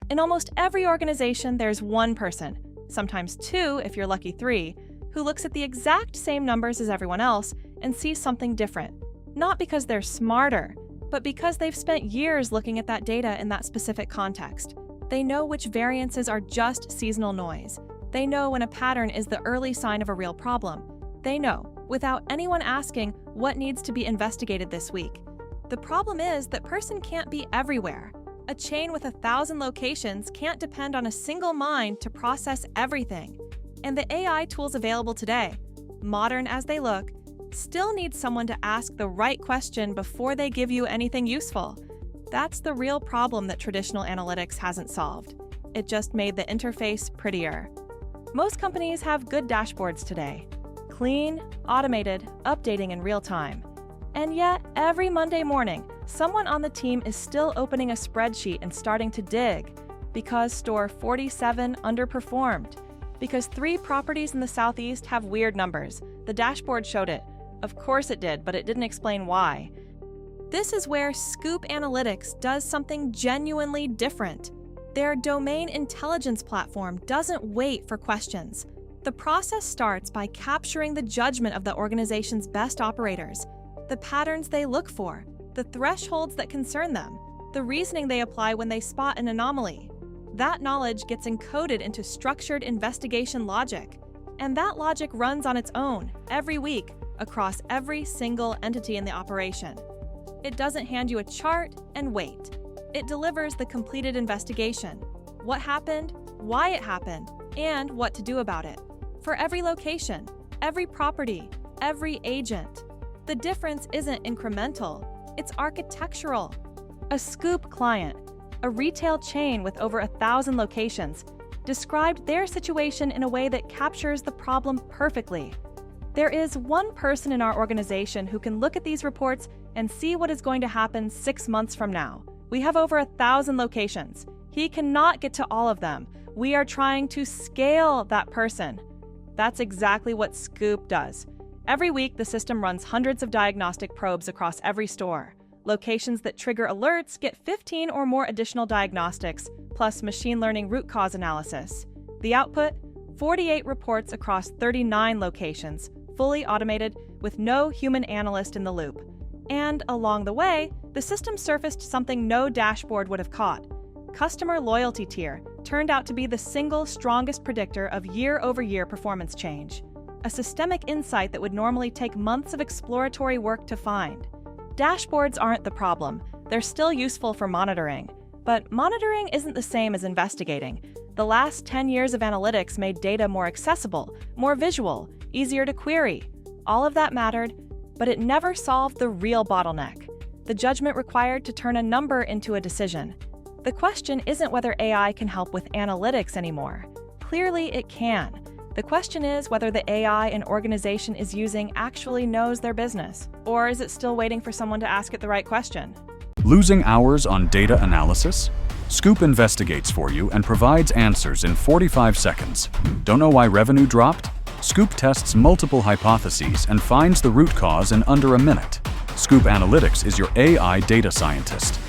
In almost every organization, there's one person, sometimes two if you're lucky three, who looks at the exact same numbers as everyone else and sees something different. Not because they're smarter, but because they've spent years looking at that data in that specific context. They know which variances are just seasonal noise. They know when a pattern is the early sign of a real problem. They know, without anyone asking, what needs to be investigated this week. The problem is that person can't be everywhere. A chain with 1,000 locations can't depend on a single mind to process everything. And the AI tools available today, modern as they look, still need someone to ask the right question before they give you anything useful. That's the real problem that traditional analytics hasn't solved. It just made the interface prettier. Most companies have good dashboards today. Clean, automated, updating in real time. And yet, every Monday morning, someone on the team is still opening a spreadsheet and starting to dig because store 47 underperformed. Because 3 properties in the Southeast have weird numbers. The dashboard showed it. Of course it did, but it didn't explain why. This is where Scoop Analytics does something genuinely different. Their domain intelligence platform doesn't wait for questions. The process starts by capturing the judgment of the organization's best operators, the patterns they look for, the thresholds that concern them, the reasoning they apply when they spot an anomaly. That knowledge gets encoded into structured investigation logic, and that logic runs on its own every week across every single entity in the operation. It doesn't hand you a chart and wait. It delivers the completed investigation, what happened, why it happened, and what to do about it. For every location, every property, every agent. The difference isn't incremental, it's architectural. A Scoop client, a retail chain with over 1,000 locations, described their situation in a way that captures the problem perfectly. There is one person in our organization who can look at these reports and see what is going to happen 6 months from now. We have over 1,000 locations. He cannot get to all of them. We are trying to scale that person. That's exactly what Scoop does. Every week, the system runs hundreds of diagnostic probes across every store. Locations that trigger alerts get 15 or more additional diagnostics, plus machine learning root cause analysis. The output? 48 reports across 39 locations, fully automated with no human analyst in the loop. And along the way, the system surfaced something no dashboard would have caught. Customer loyalty tier turned out to be the single strongest predictor of year-over-year performance change. A systemic insight that would normally take months of exploratory work to find. Dashboards aren't the problem. They're still useful for monitoring. But monitoring isn't the same as investigating. The last 10 years of analytics made data more accessible, more visual, easier to query. All of that mattered, but it never solved the real bottleneck, the judgment required to turn a number into a decision. The question isn't whether AI can help with analytics anymore. Clearly it can. The question is whether the AI an organization is using actually knows their business, or is it still waiting for someone to ask it the right question? Losing hours on data analysis? Scoop investigates for you and provides answers in 45 seconds. Don't know why revenue dropped? Scoop tests multiple hypotheses and finds the root cause in under a minute. Scoop Analytics is your AI data scientist.